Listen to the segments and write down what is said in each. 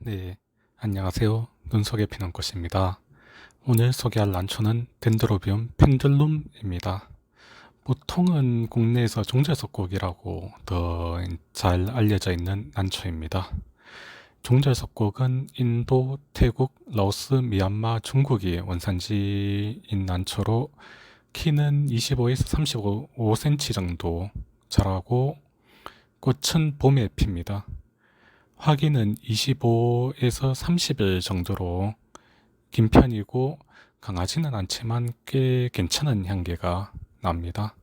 네, 안녕하세요. 눈속에 피는 꽃입니다. 오늘 소개할 난초는 덴드로비움 펜듈룸입니다. 보통은 국내에서 종자석곡이라고 더 잘 알려져 있는 난초입니다. 종자석곡은 인도, 태국, 라오스, 미얀마, 중국이 원산지인 난초로 키는 25에서 35cm 정도 자라고 꽃은 봄에 핍니다. 화기는 25에서 30일 정도로 긴 편이고 강하지는 않지만 꽤 괜찮은 향기가 납니다.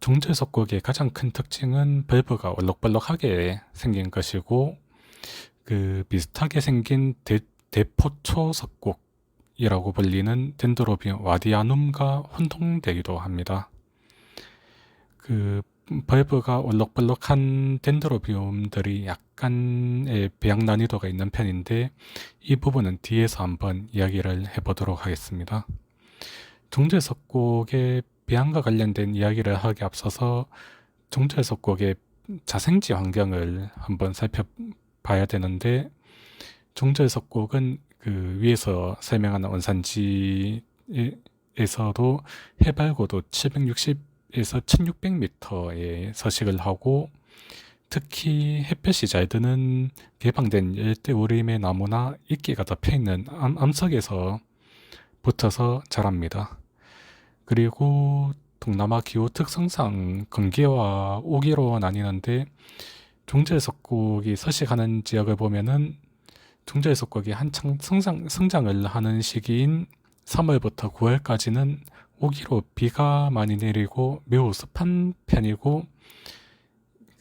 종자석곡의 가장 큰 특징은 밸브가 얼룩벌룩하게 생긴 것이고 비슷하게 생긴 대포초석곡이라고 불리는 덴드로비움 와디아눔과 혼동되기도 합니다. 밸브가 얼룩벌룩한 덴드로비움들이 약간의 배양 난이도가 있는 편인데 이 부분은 뒤에서 한번 이야기를 해보도록 하겠습니다. 종자석곡의 배양과 관련된 이야기를 하기 앞서서 종자석곡의 자생지 환경을 한번 살펴봐야 되는데 종자석곡은 위에서 설명한 원산지에서도 해발고도 760에서 1600m에 서식을 하고 특히 햇볕이 잘 드는 개방된 열대우림의 나무나 이끼가 덮여있는 암석에서 붙어서 자랍니다. 그리고 동남아 기후 특성상 건기와 우기로 나뉘는데 종자석곡이 서식하는 지역을 보면은 종자석곡이 한창 성장을 하는 시기인 3월부터 9월까지는 우기로 비가 많이 내리고 매우 습한 편이고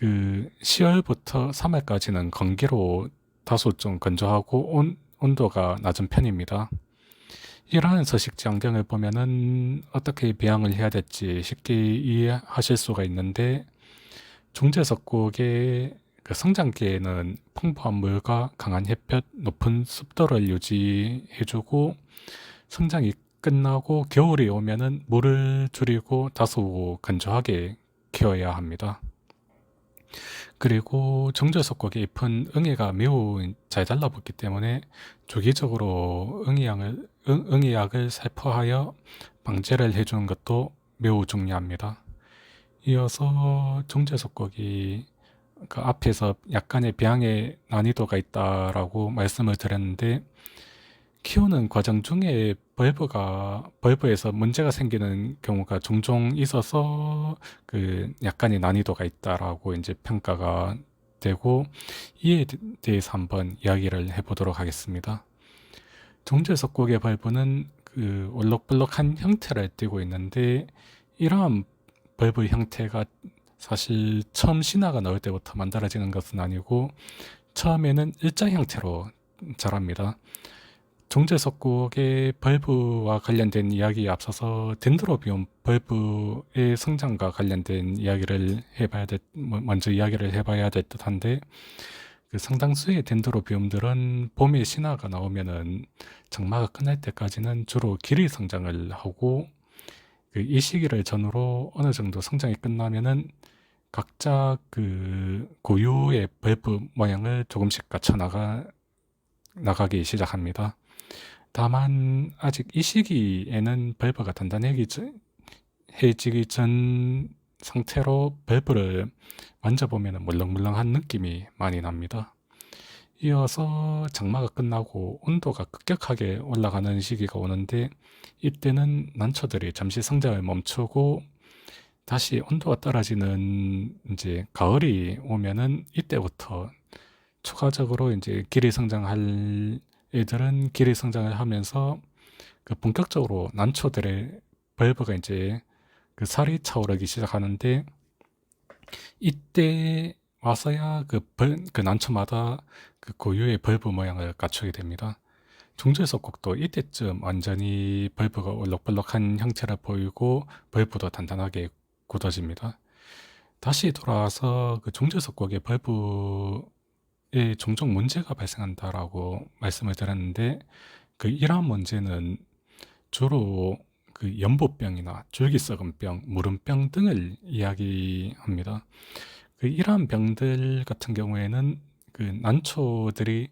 10월부터 3월까지는 건기로 다소 좀 건조하고 온도가 낮은 편입니다. 이러한 서식지 환경을 보면은 어떻게 배양을 해야 될지 쉽게 이해하실 수가 있는데 종자석곡의 성장기에는 풍부한 물과 강한 햇볕, 높은 습도를 유지해주고 성장이 끝나고 겨울이 오면은 물을 줄이고 다소 건조하게 키워야 합니다. 그리고 종자석곡의 잎은 응애가 매우 잘 달라붙기 때문에 주기적으로 응애약을 살포하여 방제를 해주는 것도 매우 중요합니다. 이어서 종자석곡이 앞에서 약간의 배양의 난이도가 있다라고 말씀을 드렸는데 키우는 과정 중에 벌브에서 문제가 생기는 경우가 종종 있어서 약간의 난이도가 있다라고 이제 평가가 되고 이에 대해서 한번 이야기를 해보도록 하겠습니다. 종자석곡의 벌브는 올록블록한 형태를 띠고 있는데 이러한 벌브 형태가 사실 처음 신화가 나올 때부터 만들어지는 것은 아니고 처음에는 일자 형태로 자랍니다. 종자석곡의 벌브와 관련된 이야기에 앞서서 덴드로비움 벌브의 성장과 관련된 이야기를 먼저 이야기를 해봐야 될 듯한데 상당수의 덴드로비움들은 봄에 신화가 나오면은 장마가 끝날 때까지는 주로 길이 성장을 하고 이 시기를 전후로 어느 정도 성장이 끝나면은 각자 고유의 벌브 모양을 조금씩 나가기 시작합니다. 다만 아직 이 시기에는 벌브가 단단해지기 전 상태로 벌브를 만져보면 물렁물렁한 느낌이 많이 납니다. 이어서 장마가 끝나고 온도가 급격하게 올라가는 시기가 오는데 이때는 난초들이 잠시 성장을 멈추고 다시 온도가 떨어지는 이제 가을이 오면은 이때부터 추가적으로 이제 길이 성장할 애들은 길이 성장을 하면서 본격적으로 난초들의 벌브가 이제 살이 차오르기 시작하는데 이때 와서야 그 난초마다 고유의 벌브 모양을 갖추게 됩니다. 종자석곡도 이때쯤 완전히 벌브가 얼룩벌룩한 형태를 보이고 벌브도 단단하게 굳어집니다. 다시 돌아와서 종자석곡의 벌브에 종종 문제가 발생한다라고 말씀을 드렸는데 이러한 문제는 주로 연보병이나 줄기썩은병, 무름병 등을 이야기합니다. 이러한 병들 같은 경우에는 난초들이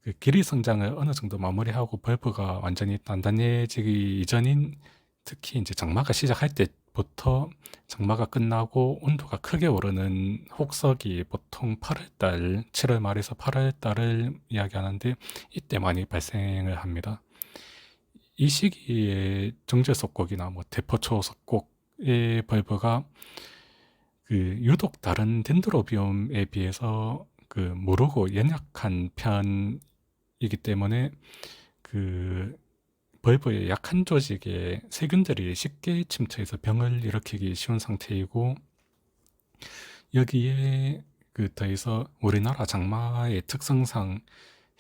그 길이 성장을 어느 정도 마무리하고 벌브가 완전히 단단해지기 이전인, 특히 이제 장마가 시작할 때부터 장마가 끝나고 온도가 크게 오르는 혹석이 보통 8월달, 7월 말에서 8월달을 이야기하는데, 이때 많이 발생을 합니다. 이 시기에 정제석곡이나 뭐 대포초석곡의 벌브가 유독 다른 덴드로비움에 비해서 무르고 연약한 편이기 때문에 벌브의 약한 조직에 세균들이 쉽게 침투해서 병을 일으키기 쉬운 상태이고, 여기에 더해서 우리나라 장마의 특성상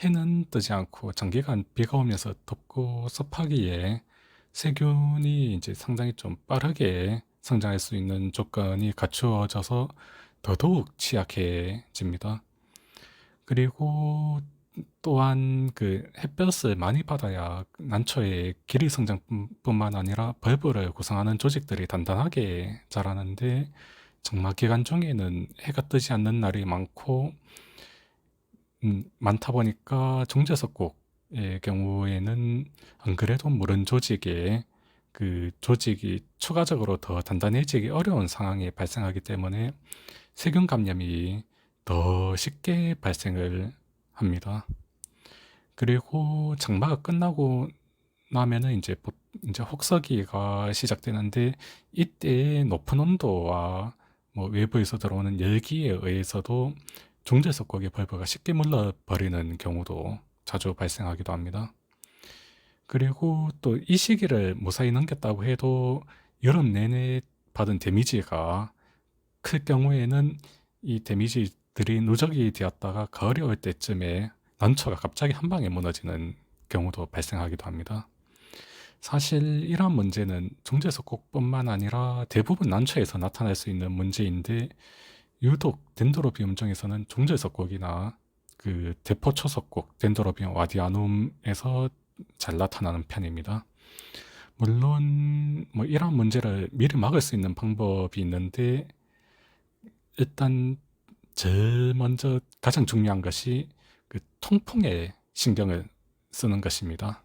해는 뜨지 않고 장기간 비가 오면서 덥고 습하기에 세균이 이제 상당히 좀 빠르게 성장할 수 있는 조건이 갖추어져서 더더욱 취약해집니다. 그리고 또한 햇볕을 많이 받아야 난초의 길이 성장뿐만 아니라 벌브를 구성하는 조직들이 단단하게 자라는데, 장마 기간 중에는 해가 뜨지 않는 날이 많다 보니까 정제석곡의 경우에는 안 그래도 무른 조직에 조직이 추가적으로 더 단단해지기 어려운 상황이 발생하기 때문에 세균 감염이 더 쉽게 발생을 합니다. 그리고 장마가 끝나고 나면은 이제 혹서기가 시작되는데, 이때 높은 온도와 뭐 외부에서 들어오는 열기에 의해서도 종재석곡의 벌브가 쉽게 물러버리는 경우도 자주 발생하기도 합니다. 그리고 또 이 시기를 무사히 넘겼다고 해도 여름 내내 받은 데미지가 클 경우에는 이 데미지들이 누적이 되었다가 가을이 올 때쯤에 난초가 갑자기 한 방에 무너지는 경우도 발생하기도 합니다. 사실 이러한 문제는 종재석곡뿐만 아니라 대부분 난초에서 나타날 수 있는 문제인데, 유독 덴드로비움 중에서는 종재석곡이나 대포초석곡 덴드로비움 와디아눔에서 잘 나타나는 편입니다. 물론 뭐 이러한 문제를 미리 막을 수 있는 방법이 있는데, 일단 제일 먼저 가장 중요한 것이 통풍에 신경을 쓰는 것입니다.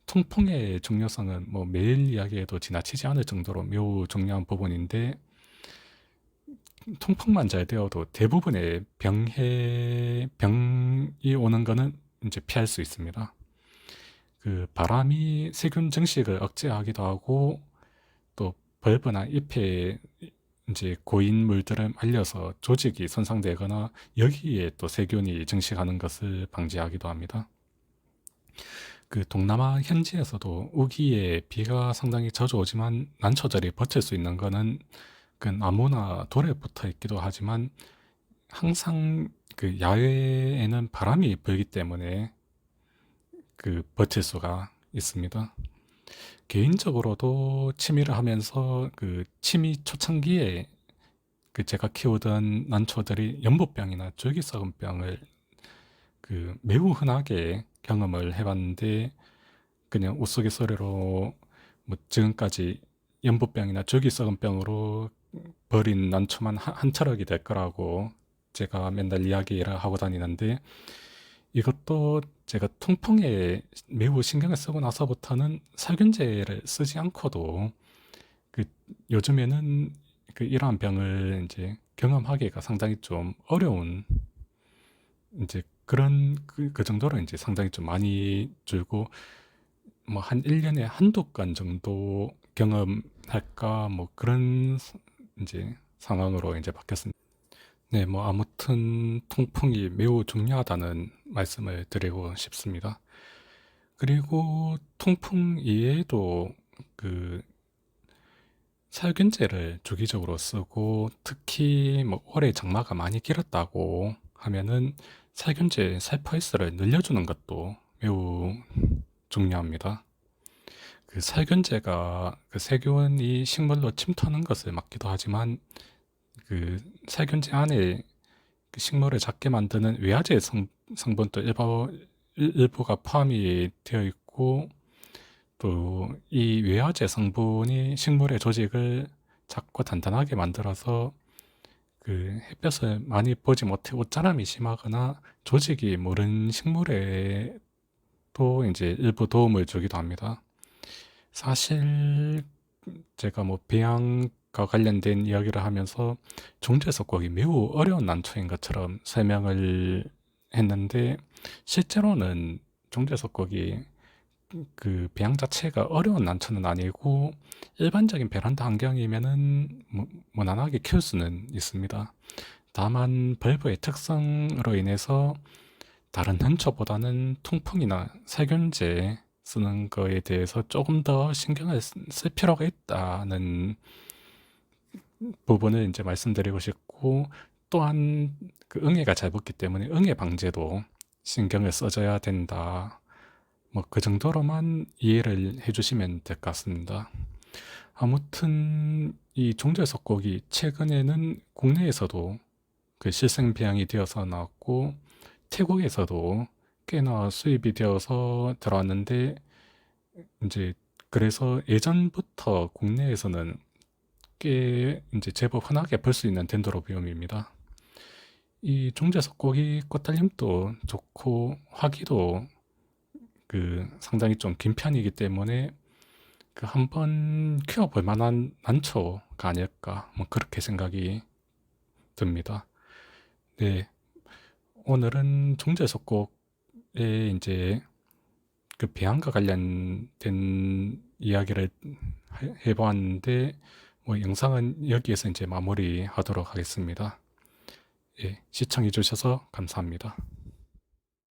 통풍의 중요성은 뭐 매일 이야기해도 지나치지 않을 정도로 매우 중요한 부분인데, 통풍만 잘 되어도 대부분의 병이 오는 거는 이제 피할 수 있습니다. 바람이 세균 증식을 억제하기도 하고, 또 벌브나 잎에 이제 고인 물들을 말려서 조직이 손상되거나 여기에 또 세균이 증식하는 것을 방지하기도 합니다. 동남아 현지에서도 우기에 비가 상당히 자주 오지만 난초들이 버틸 수 있는 거는 나무나 돌에 붙어 있기도 하지만, 항상 야외에는 바람이 불기 때문에 버틸 수가 있습니다. 개인적으로도 취미를 하면서 취미 초창기에 제가 키우던 난초들이 연부병이나 줄기썩은병을 매우 흔하게 경험을 해봤는데, 그냥 우스갯소리로 뭐 지금까지 연부병이나 줄기썩은병으로 버린 난초만 한 트럭이 될 거라고 제가 맨날 이야기를 하고 다니는데, 이것도 제가 통풍에 매우 신경을 쓰고 나서부터는 살균제를 쓰지 않고도 요즘에는 이러한 병을 이제 경험하기가 상당히 좀 어려운, 이제 그런 그 정도로 이제 상당히 좀 많이 줄고, 뭐 한 1년에 한두 건 정도 경험할까 뭐 그런 이제 상황으로 이제 바뀌었습니다. 네, 뭐 아무튼 통풍이 매우 중요하다는 말씀을 드리고 싶습니다. 그리고 통풍 이외에도 살균제를 주기적으로 쓰고, 특히 뭐 올해 장마가 많이 길었다고 하면은 살균제 살포횟수를 늘려주는 것도 매우 중요합니다. 살균제가 세균이 식물로 침투하는 것을 막기도 하지만, 살균제 안에 식물을 작게 만드는 외화제 성분도 일부가 포함이 되어 있고, 또 이 외화제 성분이 식물의 조직을 작고 단단하게 만들어서 그 햇볕을 많이 보지 못해 옷자람이 심하거나 조직이 무른 식물에 또 이제 일부 도움을 주기도 합니다. 사실 제가 뭐 배양과 관련된 이야기를 하면서 종재석곡이 매우 어려운 난초인 것처럼 설명을 했는데, 실제로는 종재석곡이 그 배양 자체가 어려운 난초는 아니고 일반적인 베란다 환경이면은 무난하게 키울 수는 있습니다. 다만 벌브의 특성으로 인해서 다른 난초보다는 통풍이나 살균제 쓰는 거에 대해서 조금 더 신경을 쓸 필요가 있다는 부분을 이제 말씀드리고 싶고, 또한 그 응애가 잘 붙기 때문에 응애 방제도 신경을 써줘야 된다. 뭐 그 정도로만 이해를 해주시면 될 것 같습니다. 아무튼 이 종절석곡이 최근에는 국내에서도 그 실생 배양이 되어서 나왔고, 태국에서도 꽤나 수입이 되어서 들어왔는데, 이제 그래서 예전부터 국내에서는 꽤 이제 제법 흔하게 볼 수 있는 덴드로비움입니다. 이 종자석곡이 꽃달림도 좋고 화기도 그 상당히 좀 긴 편이기 때문에 그 한번 키워볼 만한 난초가 아닐까, 뭐 그렇게 생각이 듭니다. 네, 오늘은 종자석곡의 이제 그 배양과 관련된 이야기를 해보았는데, 뭐 영상은 여기에서 이제 마무리하도록 하겠습니다. 예, 시청해 주셔서 감사합니다.